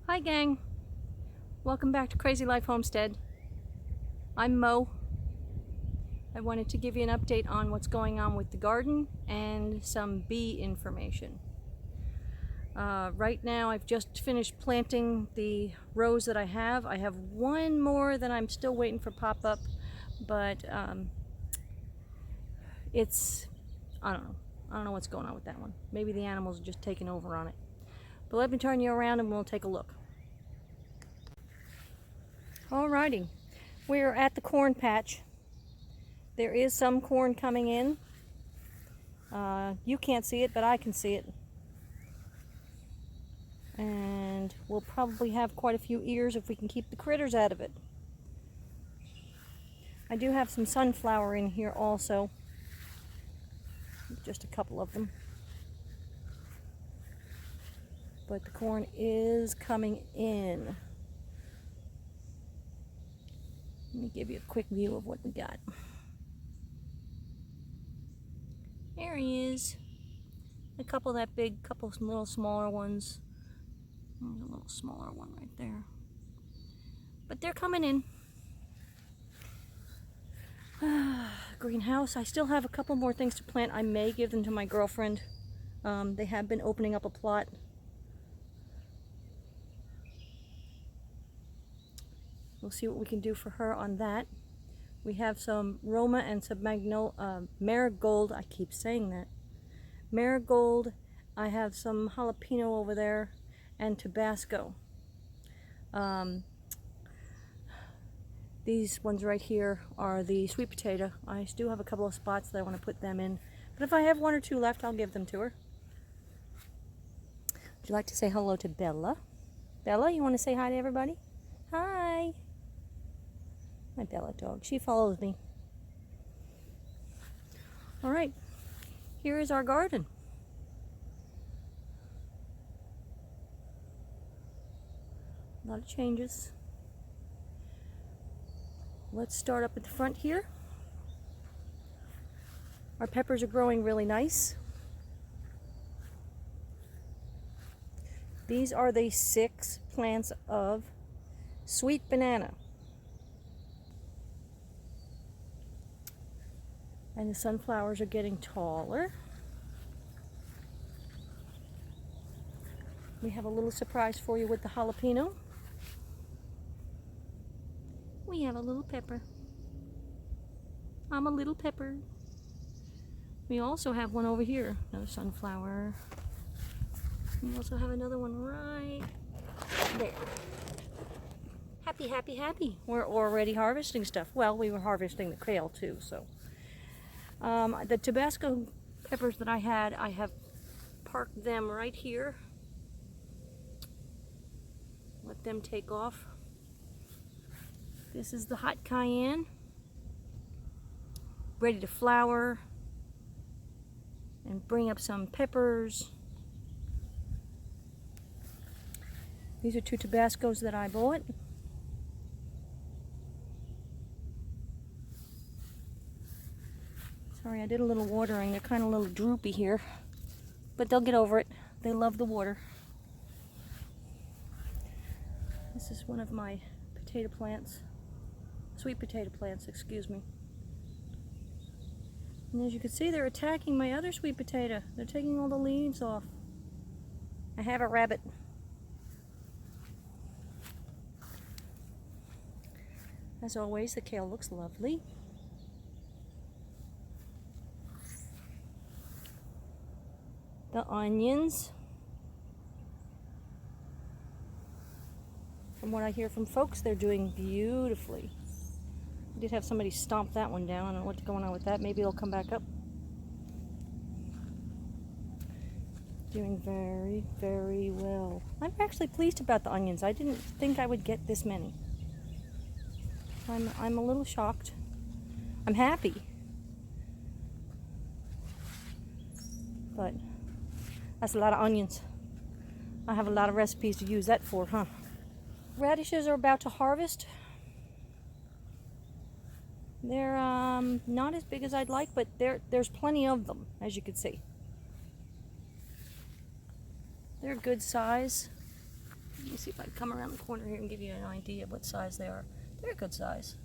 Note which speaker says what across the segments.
Speaker 1: Hi gang, welcome back to Crazy Life Homestead. I'm Mo. I wanted to give you an update on what's going on with the garden and some bee information. Right now I've just finished planting the rows that I have. I have one more that I'm still waiting for pop up, but I don't know what's going on with that one. Maybe the animals are just taking over on it. But let me turn you around and we'll take a look. Alrighty, we're at the corn patch. There is some corn coming in. You can't see it, but I can see it. And we'll probably have quite a few ears if we can keep the critters out of it. I do have some sunflower in here also. Just a couple of them. But the corn is coming in. Let me give you a quick view of what we got. There he is. A couple that big, couple of little smaller ones. There's a little smaller one right there. But they're coming in. Greenhouse. I still have a couple more things to plant. I may give them to my girlfriend. They have been opening up a plot. We'll see what we can do for her on that. We have some Roma and some marigold. I keep saying that. Marigold. I have some jalapeno over there and Tabasco. These ones right here are the sweet potato. I do have a couple of spots that I want to put them in. But if I have one or two left, I'll give them to her. Would you like to say hello to Bella? Bella, you want to say hi to everybody? Hi! My Bella dog. She follows me. Alright, here is our garden. A lot of changes. Let's start up at the front here. Our peppers are growing really nice. These are the 6 plants of sweet banana. And the sunflowers are getting taller. We have a little surprise for you with the jalapeno. We have a little pepper. I'm a little pepper. We also have one over here, another sunflower. We also have another one right there. Happy, happy, happy. We're already harvesting stuff. Well, we were harvesting the kale too, so. The Tabasco peppers that I have parked them right here. Let them take off. This is the hot cayenne, ready to flower and bring up some peppers. These are 2 Tabascos that I bought. Sorry, I did a little watering. They're kind of a little droopy here, but they'll get over it. They love the water. This is one of my potato plants. Sweet potato plants, excuse me. And as you can see, they're attacking my other sweet potato. They're taking all the leaves off. I have a rabbit. As always, the kale looks lovely. The onions. From what I hear from folks, they're doing beautifully. I did have somebody stomp that one down. I don't know what's going on with that. Maybe it'll come back up. Doing very, very well. I'm actually pleased about the onions. I didn't think I would get this many. I'm a little shocked. I'm happy. But that's a lot of onions. I have a lot of recipes to use that for, huh? Radishes are about to harvest. They're not as big as I'd like, but there's plenty of them, as you can see. They're a good size. Let me see if I can come around the corner here and give you an idea of what size they are. They're a good size.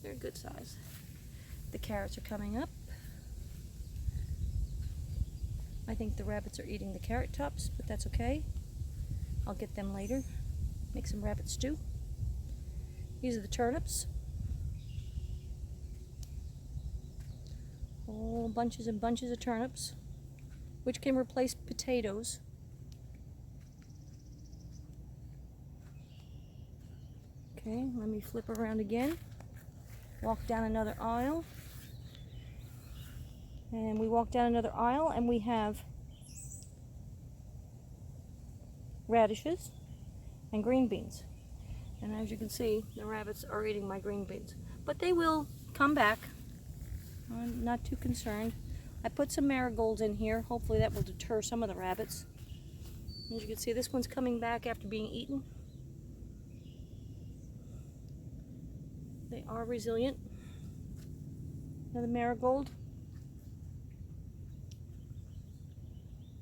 Speaker 1: They're a good size. The carrots are coming up. I think the rabbits are eating the carrot tops, but that's okay. I'll get them later. Make some rabbit stew. These are the turnips. Whole bunches and bunches of turnips, which can replace potatoes. Okay, let me flip around again. Walk down another aisle. And we walk down another aisle and we have radishes and green beans. And as you can see, the rabbits are eating my green beans. But they will come back. I'm not too concerned. I put some marigolds in here. Hopefully that will deter some of the rabbits. As you can see, this one's coming back after being eaten. They are resilient. Another marigold.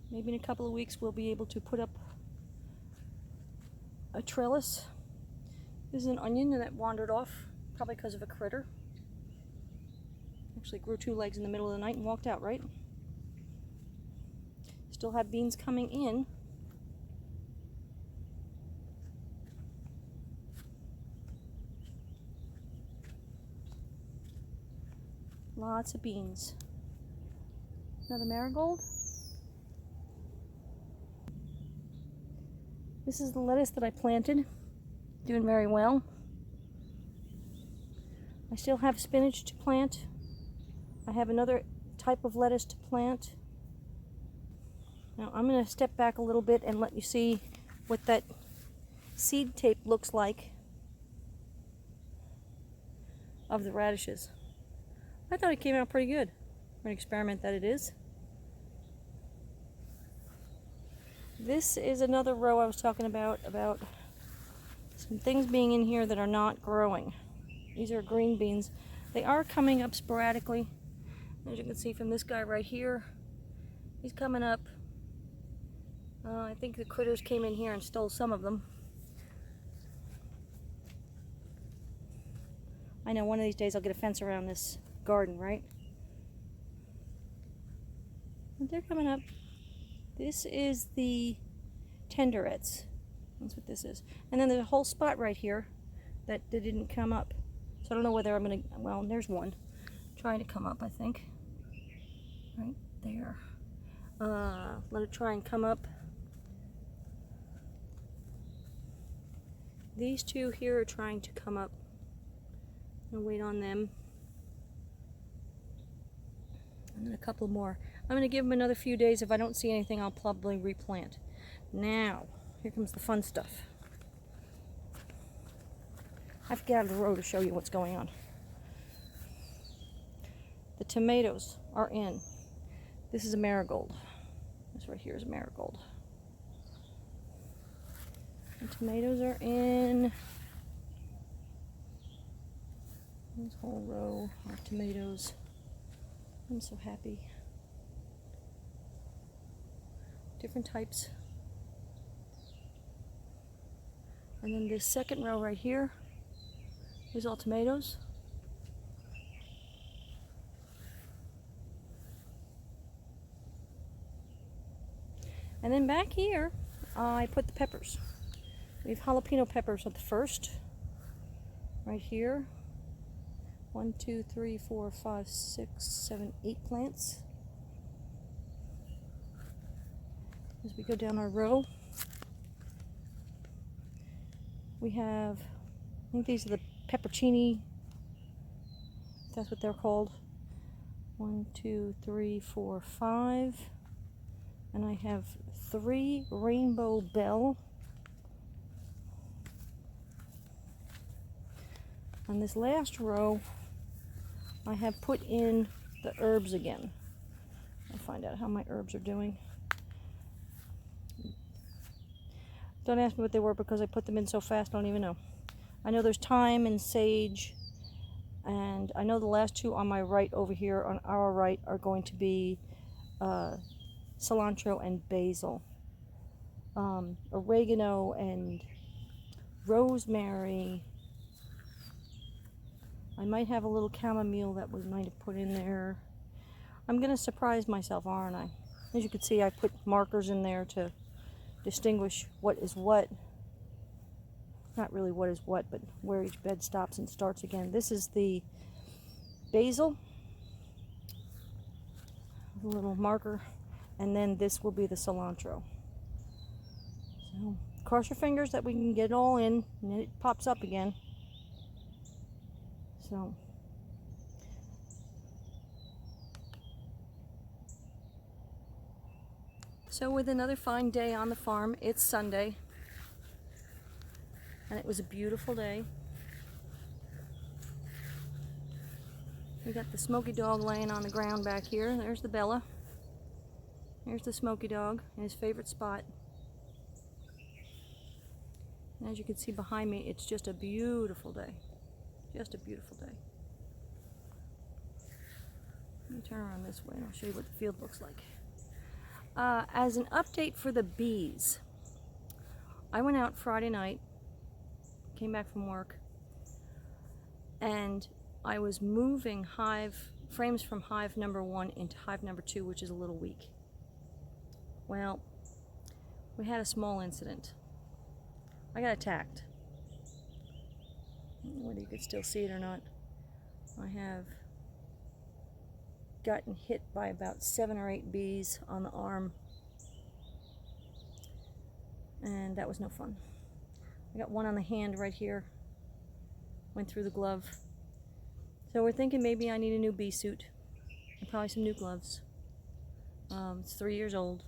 Speaker 1: Maybe in a couple of weeks we'll be able to put up a trellis. This is an onion that wandered off, probably because of a critter. Actually grew 2 legs in the middle of the night and walked out, right? Still have beans coming in. Lots of beans. Another marigold. This is the lettuce that I planted. Doing very well. I still have spinach to plant. I have another type of lettuce to plant. Now I'm going to step back a little bit and let you see what that seed tape looks like of the radishes. I thought it came out pretty good for an experiment that it is. This is another row I was talking about some things being in here that are not growing. These are green beans. They are coming up sporadically. As you can see from this guy right here, he's coming up. I think the critters came in here and stole some of them. I know one of these days I'll get a fence around this garden, right? But they're coming up. This is the tenderettes. That's what this is. And then there's a whole spot right here that they didn't come up. So I don't know whether I'm going to, well, there's one trying to come up, I think. Right there. Let it try and come up. These two here are trying to come up. I'm going to wait on them. And then a couple more. I'm going to give them another few days. If I don't see anything, I'll probably replant. Now, here comes the fun stuff. I have to get out of the road to show you what's going on. The tomatoes are in. This is a marigold. This right here is a marigold. The tomatoes are in. This whole row of tomatoes. I'm so happy. Different types. And then this second row right here is all tomatoes. And then back here, I put the peppers. We have jalapeno peppers at the first. Right here. 1, 2, 3, 4, 5, 6, 7, 8 plants. As we go down our row, we have, I think these are the peppercini, that's what they're called. 1, 2, 3, 4, 5. And I have 3 rainbow bell. On this last row, I have put in the herbs again. I'll find out how my herbs are doing. Don't ask me what they were because I put them in so fast, I don't even know. I know there's thyme and sage, and I know the last two on my right over here, on our right, are going to be cilantro and basil. oregano and rosemary. I might have a little chamomile that we might have put in there. I'm going to surprise myself, aren't I? As you can see, I put markers in there to distinguish what is what. Not really what is what, but where each bed stops and starts again. This is the basil, a little marker, and then this will be the cilantro. So cross your fingers that we can get it all in, and then it pops up again. So with another fine day on the farm, it's Sunday, and it was a beautiful day. We got the Smoky dog laying on the ground back here. There's the Bella. There's the Smoky dog in his favorite spot. And as you can see behind me, it's just a beautiful day. Just a beautiful day. Let me turn around this way and I'll show you what the field looks like. As an update for the bees, I went out Friday night, came back from work, and I was moving frames from hive number 1 into hive number 2, which is a little weak. Well, we had a small incident. I got attacked. I don't know whether you could still see it or not. I have gotten hit by about 7 or 8 bees on the arm, and that was no fun. I got one on the hand right here, went through the glove. So we're thinking maybe I need a new bee suit and probably some new gloves. It's 3 years old.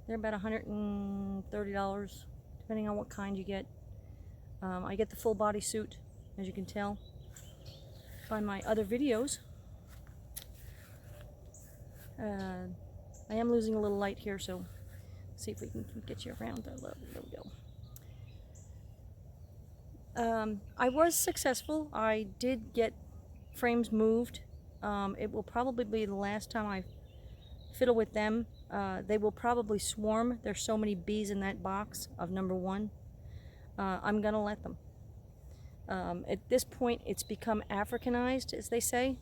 Speaker 1: They're about $130, depending on what kind you get. I get the full body suit, as you can tell by my other videos. I am losing a little light here, so see if we can get you around. There we go. I was successful. I did get frames moved. It will probably be the last time I fiddle with them. They will probably swarm. There's so many bees in that box of number 1. I'm gonna let them. At this point, it's become Africanized, as they say,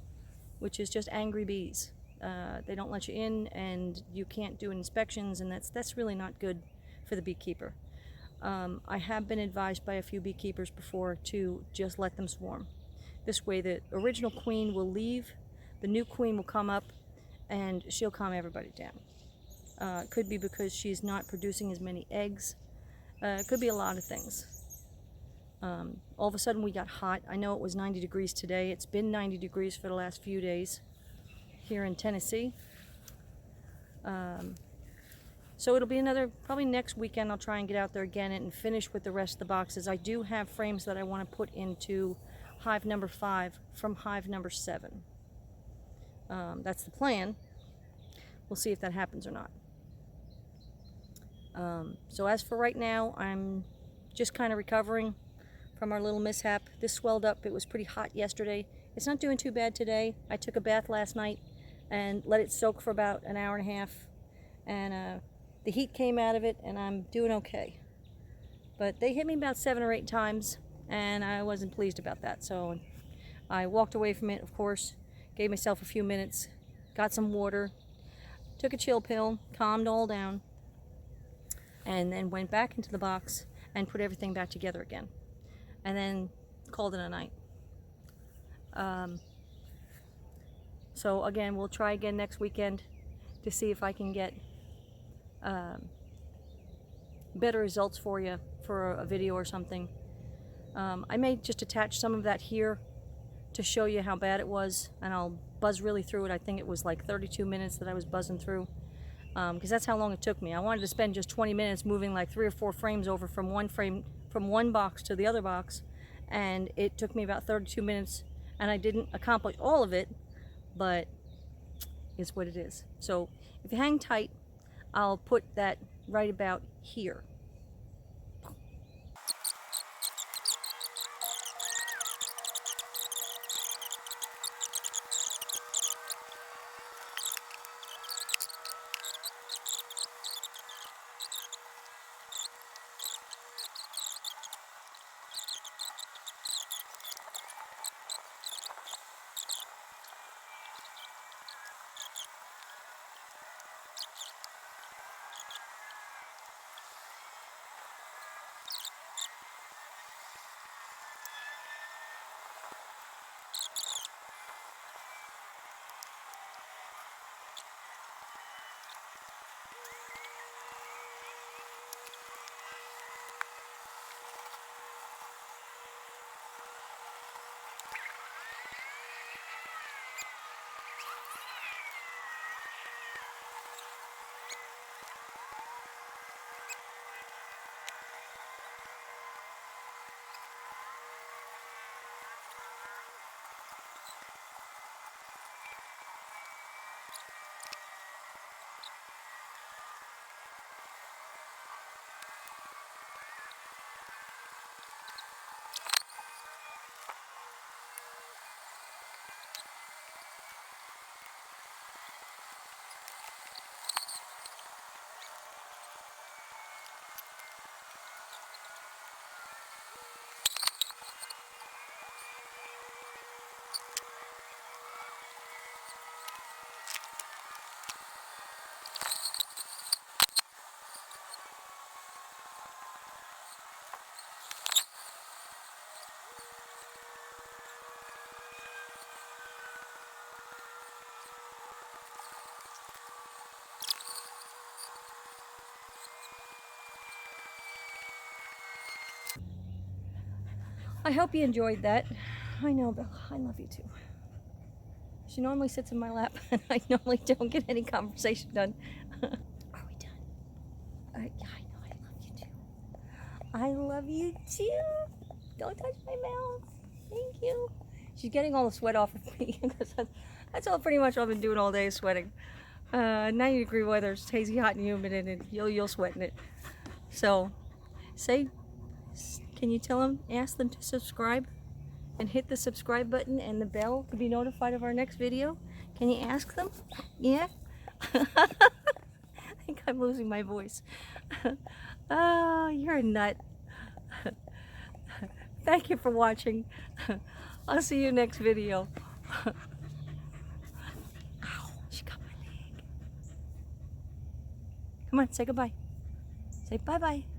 Speaker 1: which is just angry bees. They don't let you in, and you can't do inspections, and that's really not good for the beekeeper. I have been advised by a few beekeepers before to just let them swarm. This way the original queen will leave, the new queen will come up, and she'll calm everybody down. It could be because she's not producing as many eggs. It could be a lot of things. All of a sudden we got hot. I know it was 90 degrees today. It's been 90 degrees for the last few days here in Tennessee. So it'll be probably next weekend I'll try and get out there again and finish with the rest of the boxes. I do have frames that I want to put into hive number 5 from hive number 7. That's the plan. We'll see if that happens or not. So as for right now, I'm just kind of recovering from our little mishap. This swelled up. It was pretty hot yesterday. It's not doing too bad today. I took a bath last night and let it soak for about an hour and a half, and the heat came out of it, and I'm doing okay. But they hit me about 7 or 8 times, and I wasn't pleased about that. So I walked away from it, of course, gave myself a few minutes, got some water, took a chill pill, calmed all down, and then went back into the box and put everything back together again, and then called it a night. So again, we'll try again next weekend to see if I can get better results for you for a video or something. I may just attach some of that here to show you how bad it was, and I'll buzz really through it. I think it was like 32 minutes that I was buzzing through, because that's how long it took me. I wanted to spend just 20 minutes moving like 3 or 4 frames over from one box to the other box, and it took me about 32 minutes, and I didn't accomplish all of it, but it's what it is. So if you hang tight, I'll put that right about here. I hope you enjoyed that. I know, Bella, I love you too. She normally sits in my lap and I normally don't get any conversation done. Are we done? Yeah, I know, I love you too. I love you too. Don't touch my mouth. Thank you. She's getting all the sweat off of me. That's all pretty much I've been doing all day, sweating. 90-degree weather, it's hazy, hot, and humid, and you'll sweat in it. So, can you tell them, ask them to subscribe? And hit the subscribe button and the bell to be notified of our next video. Can you ask them? Yeah? I think I'm losing my voice. Oh, you're a nut. Thank you for watching. I'll see you next video. Ow, she got my leg. Come on, say goodbye. Say bye-bye.